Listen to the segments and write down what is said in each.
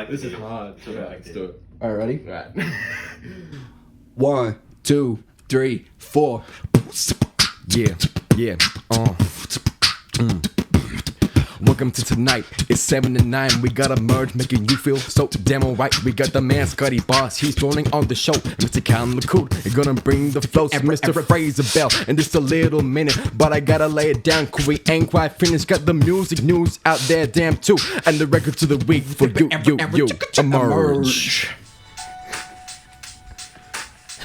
This is hard. Let's do it. All right, ready? Right. 1, 2, 3, 4. Yeah. Welcome to tonight. It's 7 to 9. We got a merge making you feel so damn alright. We got the man scottbars. He's joining on the show. Mr. Callum Cool. You're gonna bring the flows. Mr. Fraser Bell. In just a little minute, but I gotta lay it down. Cause we ain't quite finished. Got the music news out there, damn too. And the record to the week for you. Emerge.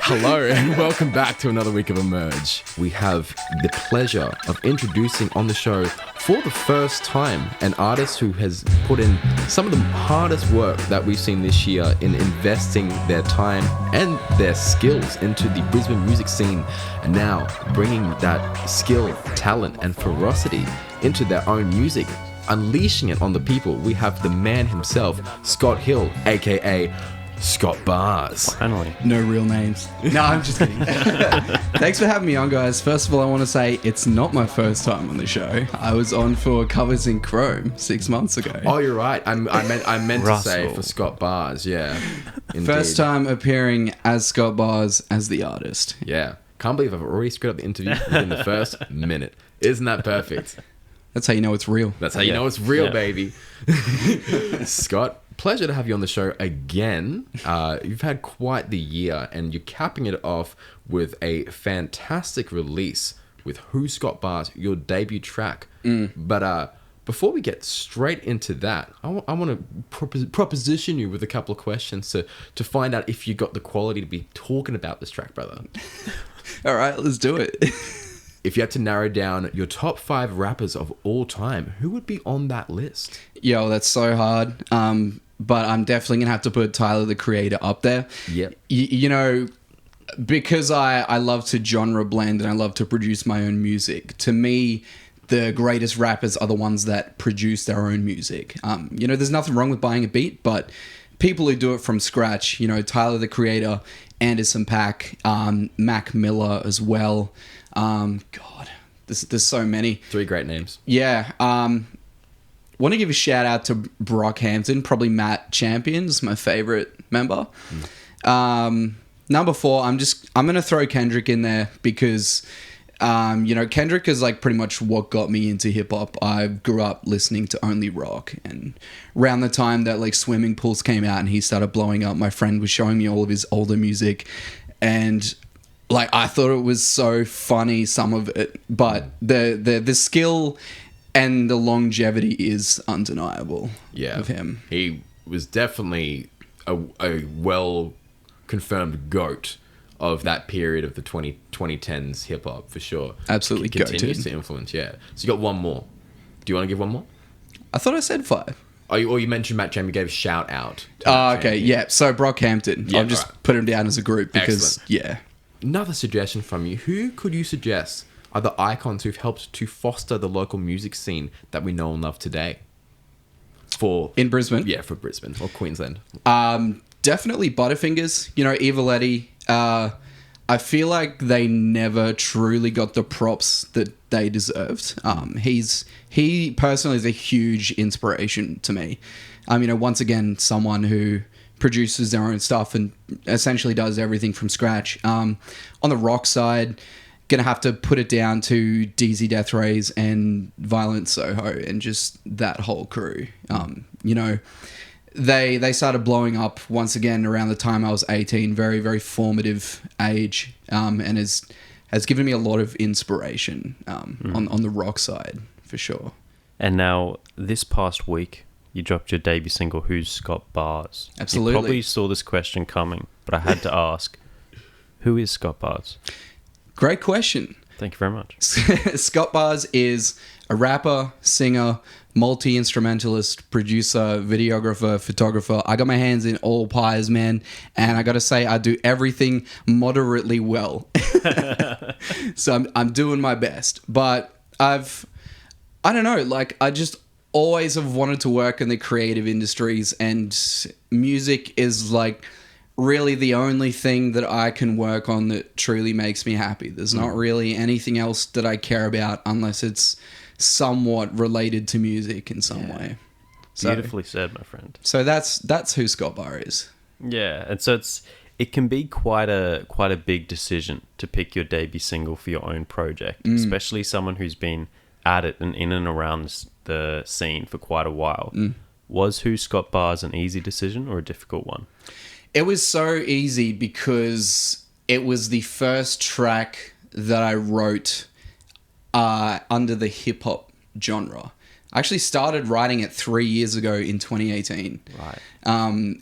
Hello and welcome back to another week of Emerge. We have the pleasure of introducing on the show for the first time an artist who has put in some of the hardest work that we've seen this year in investing their time and their skills into the Brisbane music scene, and now bringing that skill, talent and ferocity into their own music, unleashing it on the people. We have the man himself, Scott Hill, aka Scott Bars. Finally. No real names. No, I'm just kidding. Thanks for having me on, guys. First of all, I want to say it's not my first time on the show. I was on for Covers in Chrome 6 months ago. Oh, you're right. I meant to say for Scott Bars. Yeah. Indeed. First time appearing as Scott Bars as the artist. Yeah. Can't believe I've already screwed up the interview within the first minute. Isn't that perfect? That's how you know it's real. That's how you know it's real, baby. Scott, pleasure to have you on the show again. You've had quite the year, and you're capping it off with a fantastic release with Who Scott Bars, your debut track. But before we get straight into that, I want to proposition you with a couple of questions to find out if you got the quality to be talking about this track, brother. All right, let's do it. If you had to narrow down your top 5 rappers of all time, who would be on that list? Yo, that's so hard. But I'm definitely going to have to put Tyler, the Creator, up there. Yep. You know, because I love to genre blend and I love to produce my own music. To me, the greatest rappers are the ones that produce their own music. You know, there's nothing wrong with buying a beat, but people who do it from scratch, you know, Tyler, the Creator, Anderson .Paak, Mac Miller as well. God, there's so many. 3 great names. Yeah. Want to give a shout out to Brockhampton, probably Matt Champions, my favorite member. Number 4, I'm going to throw Kendrick in there because, you know, Kendrick is like pretty much what got me into hip hop. I grew up listening to only rock, and around the time that like Swimming Pools came out and he started blowing up, my friend was showing me all of his older music, and like I thought it was so funny, some of it, but the skill and the longevity is undeniable. Yeah, of him. He was definitely a well confirmed GOAT of that period of the 2010s hip hop for sure. Absolutely, continues goated. to influence. Yeah. So you got one more. Do you want to give one more? I thought I said 5. Or you mentioned Matt Champion, gave a shout out. Okay, yeah. So Brockhampton, Yeah, I'll just right. put him down as a group because Excellent. Another suggestion from you. Who could you suggest are the icons who've helped to foster the local music scene that we know and love today? In Brisbane? Yeah, for Brisbane or Queensland. Definitely Butterfingers. You know, Evaletti. I feel like they never truly got the props that they deserved. He personally is a huge inspiration to me. You know, once again, someone who produces their own stuff and essentially does everything from scratch. On the rock side, gonna have to put it down to DZ Death Rays and Violent Soho and just that whole crew. You know, they started blowing up once again around the time I was 18. Very, very formative age, and has given me a lot of inspiration on the rock side for sure. And now, this past week, you dropped your debut single, Who's Scott Bars? Absolutely. You probably saw this question coming, but I had to ask, who is Scott Bars? Great question. Thank you very much. Scott Bars is a rapper, singer, multi-instrumentalist, producer, videographer, photographer. I got my hands in all pies, man. And I got to say, I do everything moderately well. So I'm doing my best. But I don't know, like I just always have wanted to work in the creative industries, and music is like really the only thing that I can work on that truly makes me happy. There's not really anything else that I care about unless it's somewhat related to music in some way. Beautifully said, my friend. So that's who Scott Barr is. Yeah, and so it can be quite a big decision to pick your debut single for your own project, especially someone who's been at it and in and around the scene for quite a while. Was Who Scott Bars an easy decision or a difficult one? It was so easy because it was the first track that I wrote under the hip hop genre. I actually started writing it 3 years ago in 2018. Right.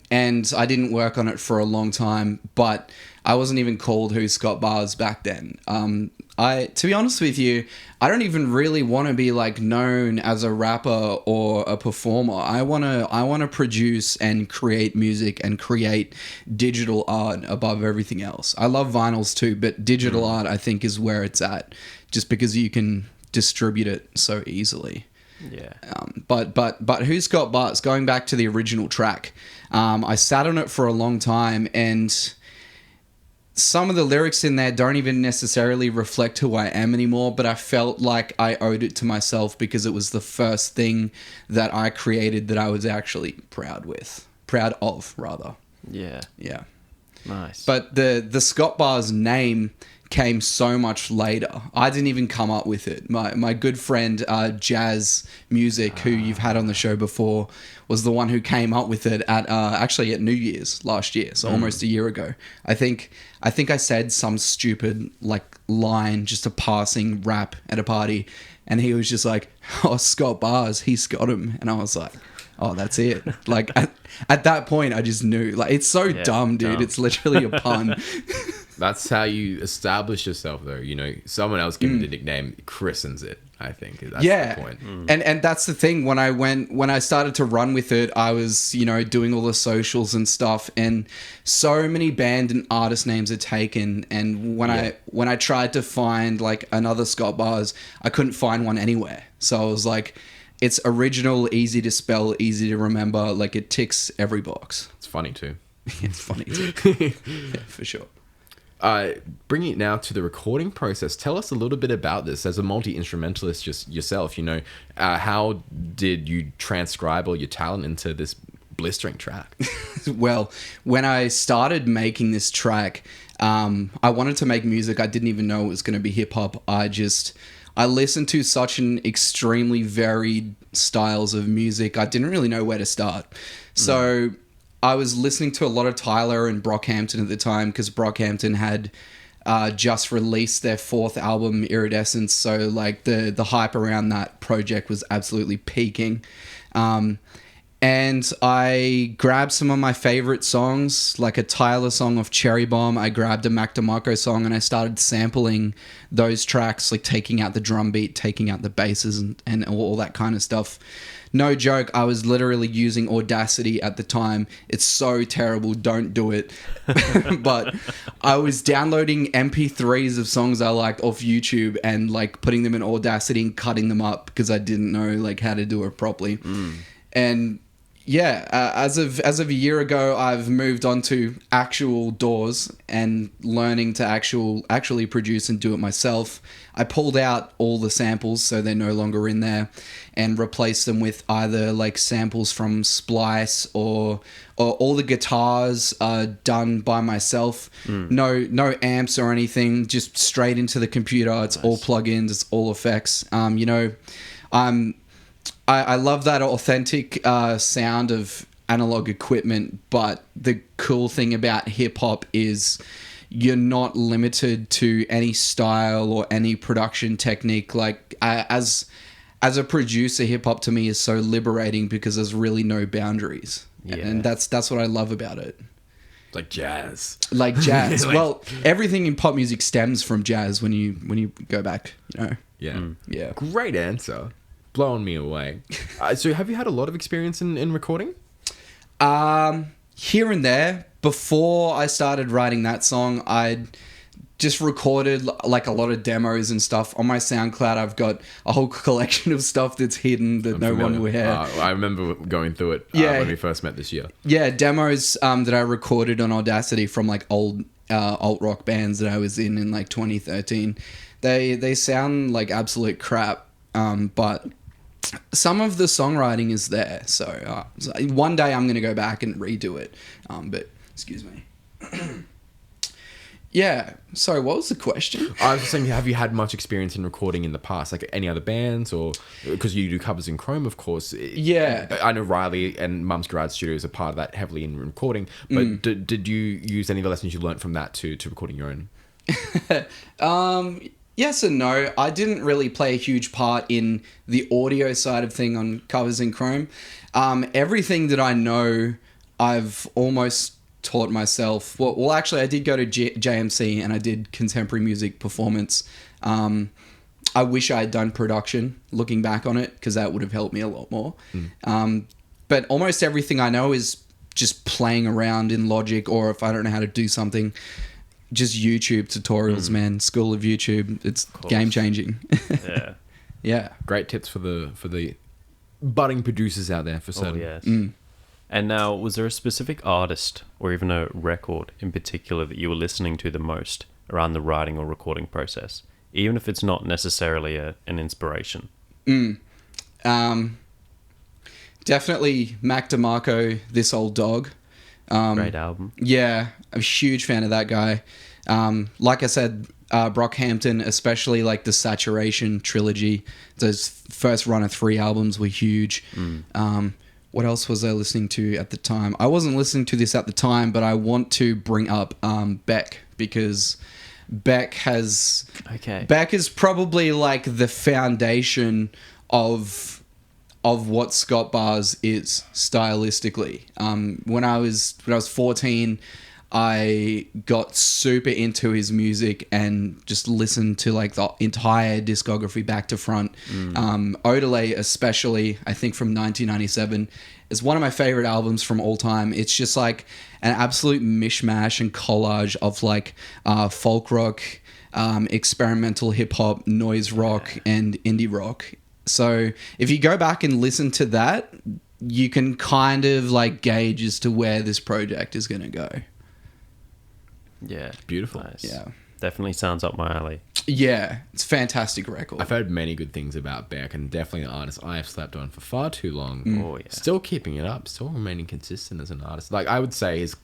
And I didn't work on it for a long time, but I wasn't even called Who Scott Bars back then. To be honest with you, I don't even really want to be like known as a rapper or a performer. I want to produce and create music and create digital art above everything else. I love vinyls too, but digital art I think is where it's at, just because you can distribute it so easily. Yeah. But Who Scott Bars, going back to the original track, I sat on it for a long time, and some of the lyrics in there don't even necessarily reflect who I am anymore, but I felt like I owed it to myself because it was the first thing that I created that I was actually proud of, rather. Yeah. Yeah. Nice. But the Scott Bars name came so much later. I didn't even come up with it. My good friend Jazz Music, who you've had on the show before, was the one who came up with it at actually at New Year's last year, so almost a year ago. I think I said some stupid like line, just a passing rap at a party, and he was just like, "Oh, Scott Bars, he's got him," and I was like, "Oh, that's it." Like at that point, I just knew. Like, it's so dumb, dude. dumb. It's literally a pun. That's how you establish yourself, though. You know, someone else giving the nickname christens it, I think. That's the point. And that's the thing. When I started to run with it, I was, doing all the socials and stuff, and so many band and artist names are taken. And when I tried to find like another Scott Bars, I couldn't find one anywhere. So I was like, it's original, easy to spell, easy to remember. Like, it ticks every box. It's funny, too. It's funny too. Yeah, for sure. Bringing it now to the recording process, tell us a little bit about this as a multi-instrumentalist just yourself. How did you transcribe all your talent into this blistering track? Well, when I started making this track, I wanted to make music. I didn't even know it was going to be hip-hop. I listened to such an extremely varied styles of music. I didn't really know where to start. So I was listening to a lot of Tyler and Brockhampton at the time, because Brockhampton had just released their 4th album, Iridescence. So like the hype around that project was absolutely peaking. And I grabbed some of my favorite songs, like a Tyler song off Cherry Bomb. I grabbed a Mac DeMarco song, and I started sampling those tracks, like taking out the drum beat, taking out the basses and all that kind of stuff. No joke, I was literally using Audacity at the time. It's so terrible, don't do it. But I was downloading MP3s of songs I liked off YouTube and like putting them in Audacity and cutting them up because I didn't know like how to do it properly. And yeah, as of a year ago, I've moved on to actual DAWs and learning to actually produce and do it myself. I pulled out all the samples so they're no longer in there, and replaced them with either like samples from Splice or all the guitars are done by myself. No amps or anything, just straight into the computer. It's all plugins, it's all effects. I love that authentic sound of analog equipment, but the cool thing about hip-hop is you're not limited to any style or any production technique. Like, as a producer, hip-hop to me is so liberating because there's really no boundaries. Yeah. And that's what I love about it. Like jazz. Like jazz. Well, everything in pop music stems from jazz when you go back, Yeah. Yeah. Great answer. Blowing me away. So have you had a lot of experience in recording? Here and there. Before I started writing that song, I'd just recorded like a lot of demos and stuff. On my SoundCloud, I've got a whole collection of stuff that's hidden that no one will hear. I remember going through it when we first met this year. Yeah, demos that I recorded on Audacity from like old alt rock bands that I was in like 2013. They sound like absolute crap, but some of the songwriting is there. So one day I'm going to go back and redo it. But excuse me. Yeah. Sorry, what was the question? I was just saying, have you had much experience in recording in the past, like any other bands, or because you do covers in Chrome, of course? Yeah. I know Riley and Mum's Garage Studios are part of that heavily in recording. But did you use any of the lessons you learned from that to recording your own? Yes and no. I didn't really play a huge part in the audio side of thing on covers in Chrome. Everything that I know, I've almost taught myself. Well, actually, I did go to JMC and I did contemporary music performance. I wish I had done production, looking back on it, because that would have helped me a lot more. But almost everything I know is just playing around in Logic, or if I don't know how to do something, just YouTube tutorials, man. School of YouTube. It's game changing. Yeah. Yeah. Great tips for the budding producers out there for certain. Oh, yes. And now, was there a specific artist or even a record in particular that you were listening to the most around the writing or recording process, even if it's not necessarily an inspiration? Definitely Mac DeMarco, This Old Dog. Great album. Yeah, I'm a huge fan of that guy. Like I said, Brockhampton, especially like the Saturation trilogy, those first run of 3 albums were huge. What else was I listening to at the time? I wasn't listening to this at the time, but I want to bring up Beck, because Beck is probably like the foundation of what Scott Bars is stylistically. When I was 14, I got super into his music and just listened to like the entire discography back to front. Odelay, especially, I think from 1997, is one of my favorite albums from all time. It's just like an absolute mishmash and collage of like folk rock, experimental hip hop, noise rock, and indie rock. So if you go back and listen to that, you can kind of like gauge as to where this project is going to go. Yeah. Beautiful. Nice. Yeah. Definitely sounds up my alley. Yeah, it's a fantastic record. I've heard many good things about Beck, and definitely an artist I have slept on for far too long. Oh, yeah. Still keeping it up, still remaining consistent as an artist. Like, I would say his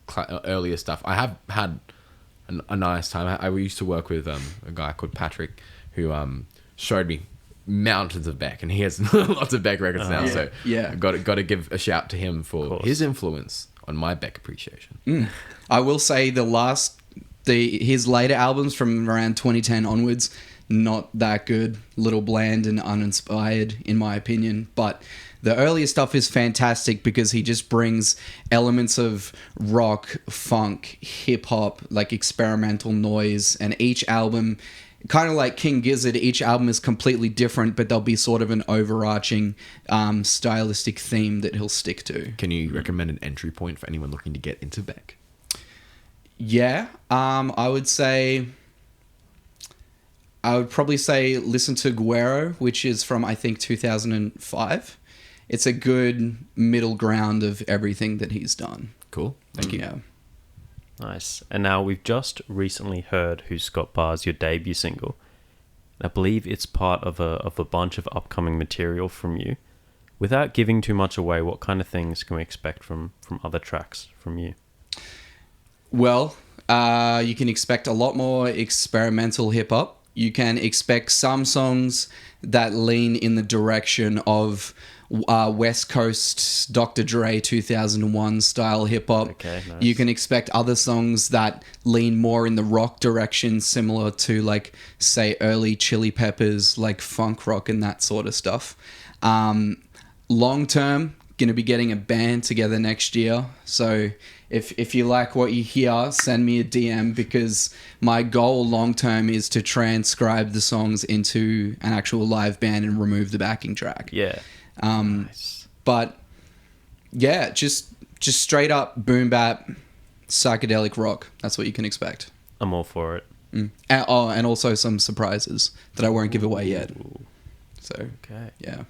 earlier stuff, I have had a nice time. I used to work with a guy called Patrick who showed me mountains of Beck, and he has lots of Beck records now. Yeah. So Yeah. got to give a shout to him for his influence on my Beck appreciation. I will say his later albums from around 2010 onwards, not that good, little bland and uninspired in my opinion, but the earlier stuff is fantastic because he just brings elements of rock, funk, hip hop, like experimental noise, and each album, kind of like King Gizzard, each album is completely different, but there'll be sort of an overarching stylistic theme that he'll stick to. Can you recommend an entry point for anyone looking to get into Beck? Yeah, I would probably say listen to Guero, which is from, I think, 2005. It's a good middle ground of everything that he's done. Cool. Thank you. Yeah. Nice. And now we've just recently heard Who's Scott Bars, your debut single. I believe it's part of a bunch of upcoming material from you. Without giving too much away, what kind of things can we expect from other tracks from you? Well, you can expect a lot more experimental hip-hop. You can expect some songs that lean in the direction of West Coast Dr. Dre 2001 style hip-hop. Okay, nice. You can expect other songs that lean more in the rock direction, similar to, like, say, early Chili Peppers, like funk rock and that sort of stuff. Long-term, going to be getting a band together next year. So if you like what you hear, send me a DM, because my goal long-term is to transcribe the songs into an actual live band and remove the backing track. Yeah. Nice. But yeah, just straight up boom bap, psychedelic rock. That's what you can expect. I'm all for it. And also some surprises that I won't give away yet. So, Okay. yeah.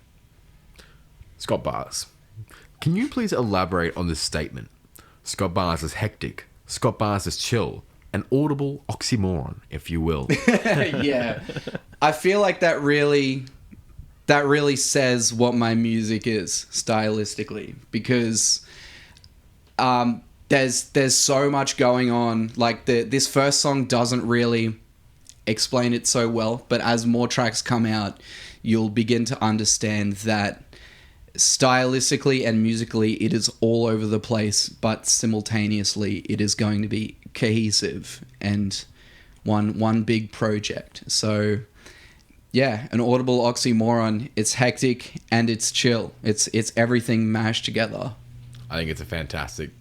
Scott Bars. Can you please elaborate on this statement? Scott Bars is hectic. Scott Bars is chill. An audible oxymoron, if you will. Yeah. I feel like that really that really says what my music is stylistically, because there's so much going on. Like this first song doesn't really explain it so well, but as more tracks come out, you'll begin to understand that stylistically and musically it is all over the place, but simultaneously it is going to be cohesive and one big project. So yeah, an audible oxymoron. It's hectic and it's chill. It's everything mashed together. I think it's a fantastic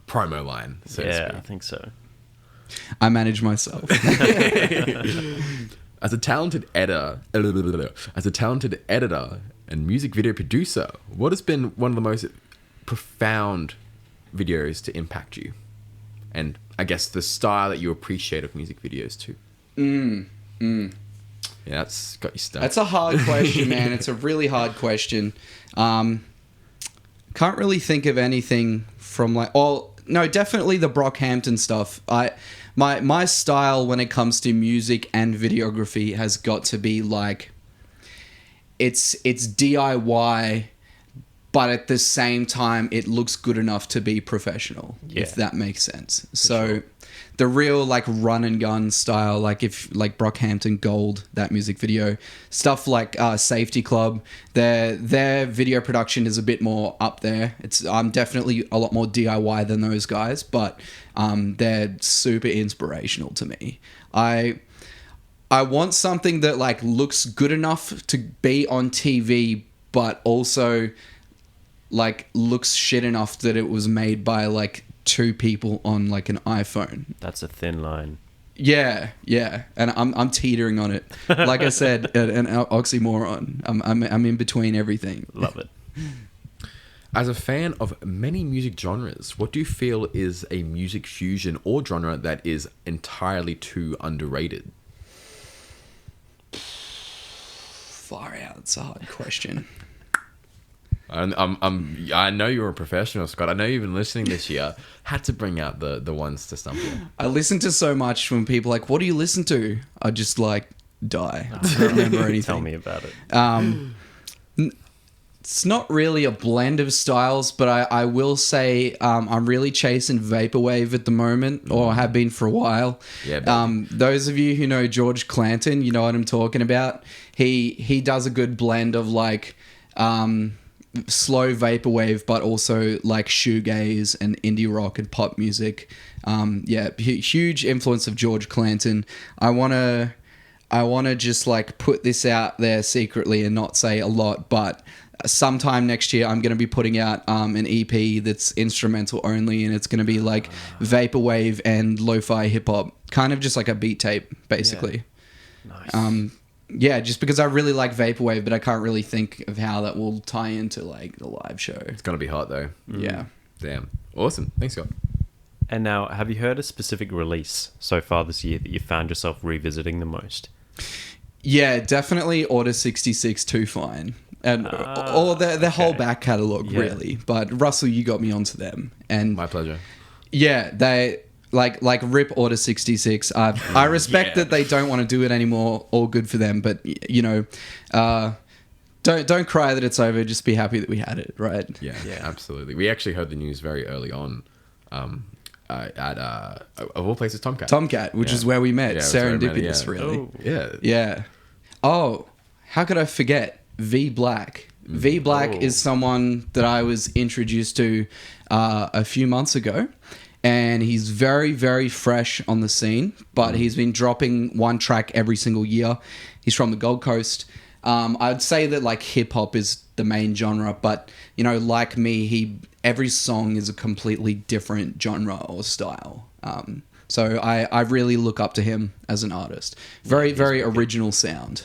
promo line. So to speak. I think so. I manage myself. As a talented editor and music video producer, what has been one of the most profound videos to impact you? And I guess the style that you appreciate of music videos too. Yeah, that's got you stuck. That's a hard question, man. It's a really hard question. Can't really think of anything from like... Oh, no, definitely the Brockhampton stuff. My style when it comes to music and videography has got to be like... It's DIY, but at the same time, it looks good enough to be professional, if that makes sense. Sure. The real like run and gun style, like Brockhampton Gold, that music video, stuff like Safety Club, their video production is a bit more up there. I'm definitely a lot more DIY than those guys, but they're super inspirational to me. I want something that like looks good enough to be on TV, but also like looks shit enough that it was made by like 2 people on like an iPhone. That's a thin line. Yeah, and I'm teetering on it. Like I said, an oxymoron. I'm in between everything. Love it. As a fan of many music genres, what do you feel is a music fusion or genre that is entirely too underrated? Far out. It's a hard question. I know you're a professional, Scott. I know you've been listening this year. Had to bring out the ones to stump you. I listen to so much when people are like, what do you listen to? I just like die. I don't remember anything. Tell me about it. It's not really a blend of styles, but I will say I'm really chasing vaporwave at the moment, or have been for a while. Yeah. Baby. Those of you who know George Clanton, you know what I'm talking about. He does a good blend of like slow vaporwave, but also like shoegaze and indie rock and pop music. Huge influence of George Clanton. I wanna just like put this out there secretly and not say a lot, but sometime next year I'm going to be putting out an EP that's instrumental only, and it's going to be like vaporwave and lo-fi hip-hop, kind of just like a beat tape basically. Nice. Just because I really like vaporwave, but I can't really think of how that will tie into like the live show. It's gonna be hot though. Yeah. Damn. Awesome. Thanks, Scott. And now, have you heard a specific release so far this year that you found yourself revisiting the most? Yeah, definitely Order 66 Too Fine. And or their whole back catalogue, really. But Russell, you got me onto them. And my pleasure. Yeah, they like rip Order 66. I respect that they don't want to do it anymore. All good for them, but you know, don't cry that it's over. Just be happy that we had it, right? Yeah, absolutely. We actually heard the news very early on. At of all places, Tomcat, which is where we met. Serendipitous, really. Oh. Yeah. Oh, how could I forget V Black? V Black is someone that I was introduced to a few months ago. And he's very, very fresh on the scene, but he's been dropping one track every single year. He's from the Gold Coast. I'd say that like hip hop is the main genre, but you know, like me, every song is a completely different genre or style. So I really look up to him as an artist. Very, very original sound.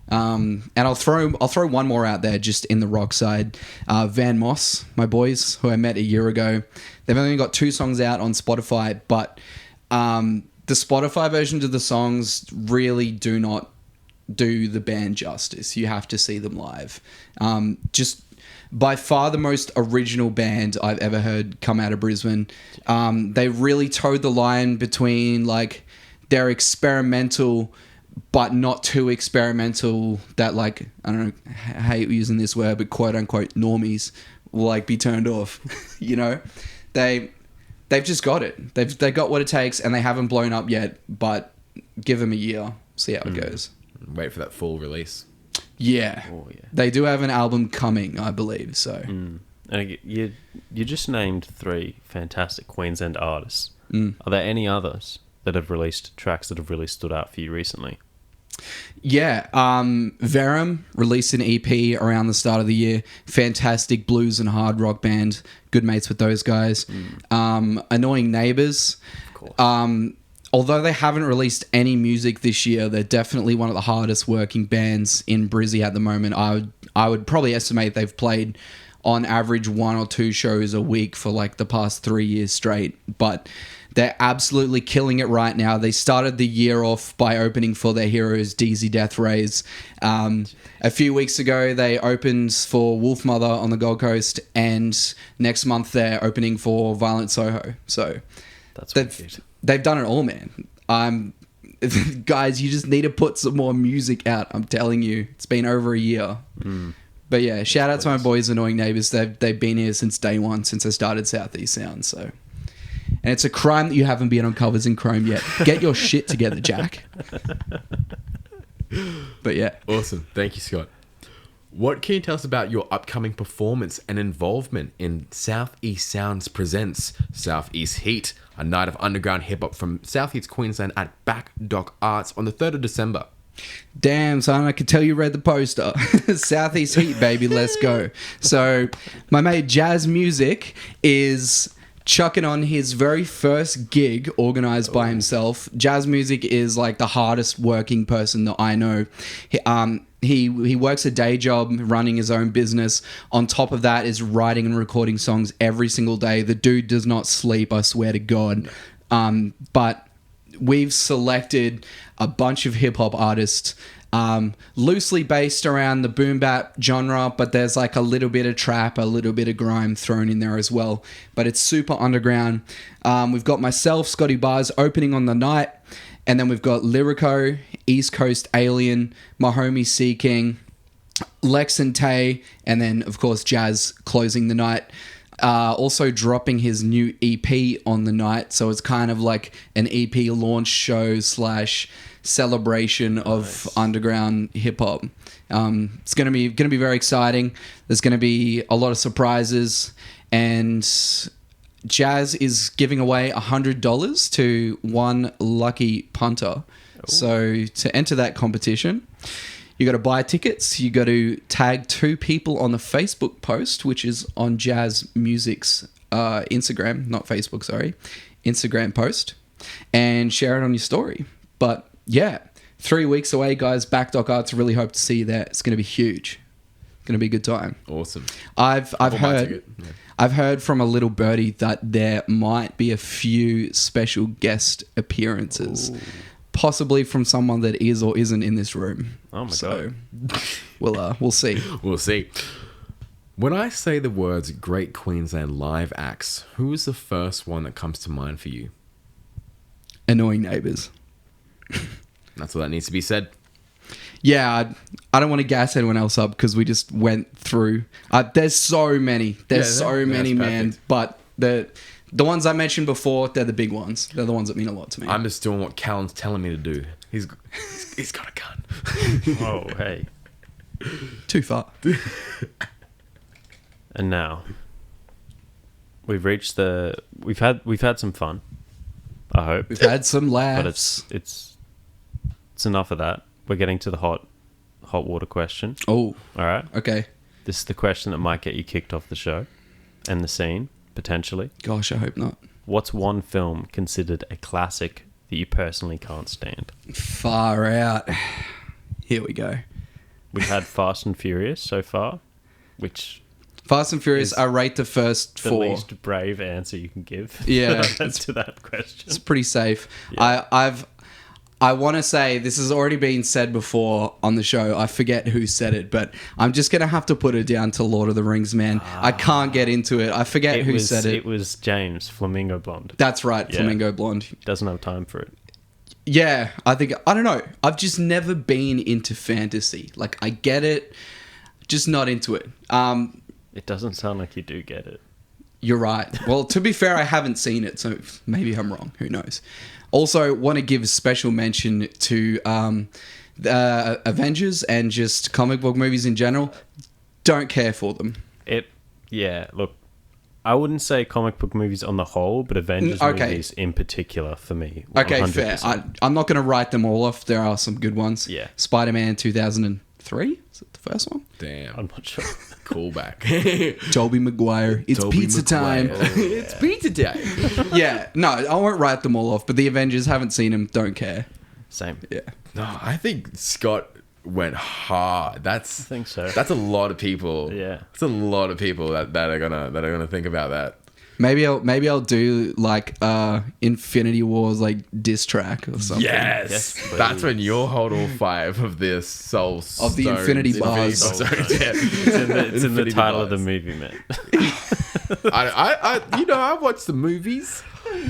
And I'll throw one more out there just in the rock side. Van Moss, my boys, who I met a year ago. They've only got 2 songs out on Spotify, but the Spotify versions of the songs really do not do the band justice. You have to see them live. Just by far the most original band I've ever heard come out of Brisbane. They really towed the line between like their experimental but not too experimental that, like, I don't know, I hate using this word, but quote unquote normies will like be turned off. You know, they've just got it. They got what it takes, and they haven't blown up yet. But give them a year, see how it goes. Wait for that full release. Yeah. Oh, yeah. They do have an album coming, I believe. So And you just named 3 fantastic Queensland artists. Are there any others that have released tracks that have really stood out for you recently? yeah, Verum released an EP around the start of the year. Fantastic blues and hard rock band. Good mates with those guys. Annoying Neighbours. Of course. Although they haven't released any music this year, they're definitely one of the hardest working bands in Brizzy at the moment. I would probably estimate they've played on average 1 or 2 shows a week for like the past 3 years straight. But they're absolutely killing it right now. They started the year off by opening for their heroes, DZ Death Rays. A few weeks ago, they opened for Wolf Mother on the Gold Coast, and next month they're opening for Violent Soho. So That's wicked. they've done it all, man. Guys, you just need to put some more music out. I'm telling you, it's been over a year. But yeah, shout out to my boys, Annoying Neighbours. They've been here since day one, since I started Southeast Sound. So, and it's a crime that you haven't been on Covers in Chrome yet. Get your shit together, Jack. But yeah, Awesome. Thank you, Scott. What can you tell us about your upcoming performance and involvement in Southeast Sounds Presents Southeast Heat, a night of underground hip-hop from Southeast Queensland at Back Dock Arts on the 3rd of December? damn son, I could tell you read the poster. Southeast Heat, baby, let's go. So my mate Jazz Music is chucking on his very first gig organized by himself. Jazz Music is like the hardest working person that I know. He works a day job running his own business. On top of that is writing and recording songs every single day. The dude does not sleep, I swear to God. But we've selected a bunch of hip hop artists, loosely based around the boom bap genre, but there's like a little bit of trap, a little bit of grime thrown in there as well. But it's super underground. We've got myself, scottbars, opening on the night. And then we've got Lyrico, East Coast Alien, my homie Sea King, Lex and Tay, and then, of course, Jazz closing the night. Also dropping his new EP on the night. So it's kind of like an EP launch show / celebration of underground hip hop. It's going to be very exciting. There's going to be a lot of surprises, and Jazz is giving away $100 to one lucky punter. So to enter that competition, you got to buy tickets. You got to tag 2 people on the Facebook post, which is on Jazz Music's Instagram, not Facebook, sorry, Instagram post, and share it on your story. But yeah, 3 weeks away, guys. Back Dock Arts. Really hope to see you there. It's going to be huge. It's going to be a good time. Awesome. I've heard from a little birdie that there might be a few special guest appearances. Ooh. Possibly from someone that is or isn't in this room. Oh my God. We'll see. We'll see. When I say the words Great Queensland Live Acts, who is the first one that comes to mind for you? Annoying Neighbours. That's all that needs to be said. Yeah, I don't want to gas anyone else up because we just went through. There's so many. There's so many, man. But the ones I mentioned before, they're the big ones. They're the ones that mean a lot to me. I'm just doing what Callan's telling me to do. He's got a gun. Oh, hey. Too far. And now we've reached we've had some fun, I hope. We've had some laughs. But it's enough of that. We're getting to the hot water question. Oh. All right. Okay. This is the question that might get you kicked off the show and the scene, potentially. Gosh, I hope not. What's one film considered a classic that you personally can't stand? Far out. Here we go. We've had Fast and Furious so far, which Fast and Furious, is I rate the first the 4. least brave answer you can give. Yeah. to that question. It's pretty safe. Yeah. I want to say, this has already been said before on the show. I forget who said it, but I'm just going to have to put it down to Lord of the Rings, man. I can't get into it. I forget who said it. It was James, Flamingo Blonde. That's right, Yeah. Flamingo Blonde. Doesn't have time for it. Yeah, I don't know. I've just never been into fantasy. Like, I get it, just not into it. It doesn't sound like you do get it. You're right. Well, to be fair, I haven't seen it, so maybe I'm wrong. Who knows? Also, want to give a special mention to the Avengers and just comic book movies in general. Don't care for them. Look, I wouldn't say comic book movies on the whole, but Avengers movies in particular for me. 100%. Okay, fair. I'm not going to write them all off. There are some good ones. Yeah. Spider-Man 2003? Is it the first one? Damn. I'm not sure. Callback. Tobey Maguire. It's Tobey pizza time. Maguire. It's pizza time. Yeah. No, I won't write them all off, but the Avengers, haven't seen them. Don't care. Same. Yeah. No, I think Scott went hard. I think so. That's a lot of people. Yeah. It's a lot of people that are gonna think about that. Maybe I'll do like Infinity War's like diss track or something. Yes, Yes, that's when you'll hold all 5 of this soul Of the Infinity Bars. Stones, yeah. It's in the Infinity title of the Bars. movie, man. I watched the movies.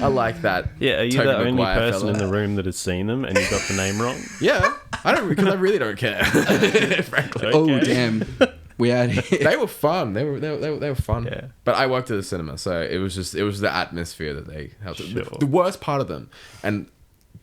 I like that. Yeah, are you Tobey the only Maguire person fella. in the room that has seen them and you got the name wrong? Yeah, I don't because I really don't care. Frankly, Oh Okay. damn. We had they were fun. They were fun. Yeah. But I worked at the cinema, so it was the atmosphere that they helped. Sure. The worst part of them, and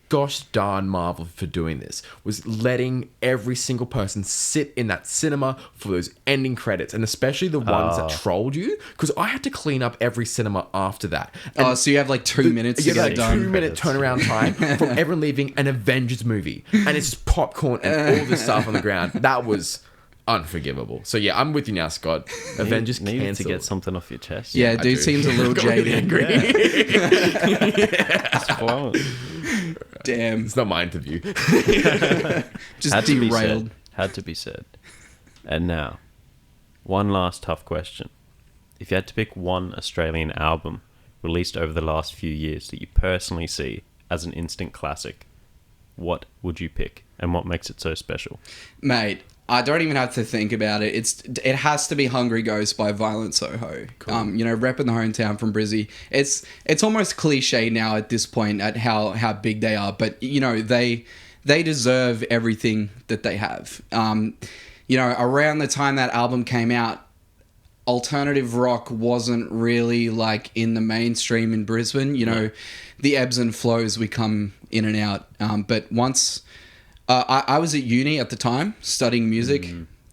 gosh darn Marvel for doing this, was letting every single person sit in that cinema for those ending credits, and especially the ones that trolled you, because I had to clean up every cinema after that. And so you have like 2 minutes to you get have it like done. 2-minute turnaround time from everyone leaving an Avengers movie, and it's just popcorn and all this stuff on the ground. That was unforgivable. So yeah, I'm with you now, Scott. Avengers Needed to cancelled. get something off your chest. Yeah, I dude do. seems a little Got really jaded. angry. It's flowing. Damn. It's not my interview. Just Had to be derailed. said. Had to be said. And now, one last tough question. If you had to pick one Australian album released over the last few years that you personally see as an instant classic, what would you pick? And what makes it so special? Mate, I don't even have to think about it. It has to be "Hungry Ghost" by Violent Soho. Cool. Repping the hometown from Brizzy. It's almost cliche now at this point at how big they are, but they deserve everything that they have. Around the time that album came out, alternative rock wasn't really like in the mainstream in Brisbane. The ebbs and flows, we come in and out. But once I was at uni at the time studying music,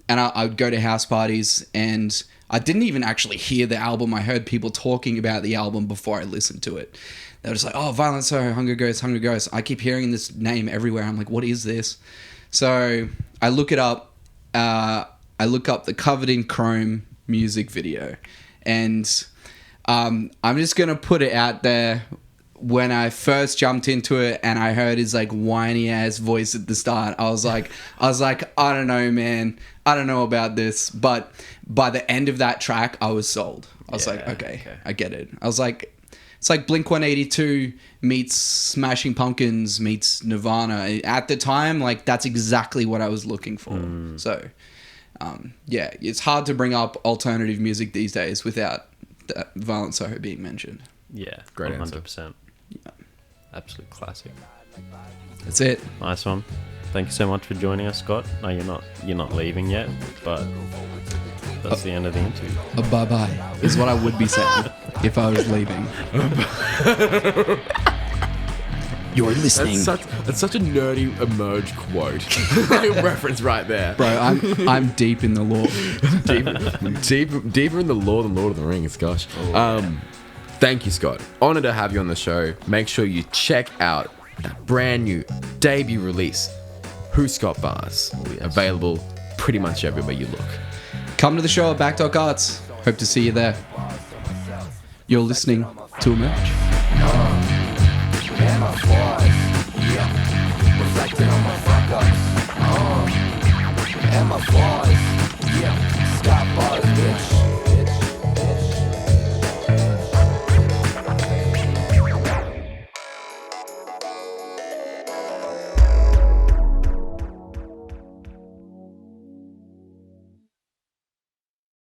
and I would go to house parties, and I didn't even actually hear the album. I heard people talking about the album before I listened to it. They were just like, "Oh, Violent Soho, Hungry Ghost, Hungry Ghost." I keep hearing this name everywhere. I'm like, "What is this?" So I look it up. I look up the Covered in Chrome music video, and I'm just gonna put it out there. When I first jumped into it and I heard his like whiny ass voice at the start, I was like, I don't know, man. I don't know about this. But by the end of that track, I was sold. I was like, okay, I get it. I was like, it's like Blink-182 meets Smashing Pumpkins meets Nirvana. At the time, like that's exactly what I was looking for. So, it's hard to bring up alternative music these days without that Violent Soho being mentioned. Yeah, Great 100%. Yeah. Absolute classic. That's it. Nice one. Thank you so much for joining us, Scott. No, you're not leaving yet, but that's the end of the interview. Bye-bye is what I would be saying if I was leaving. You're listening. That's such a nerdy Emerge quote. Reference right there. Bro, I'm deep in the lore. Deeper in the lore than Lord of the Rings, gosh. Thank you, Scott. Honored to have you on the show. Make sure you check out that brand new debut release, Who Scott Bars. Available pretty much everywhere you look. Come to the show at Backdock Arts. Hope to see you there. You're listening to Emerge. And my voice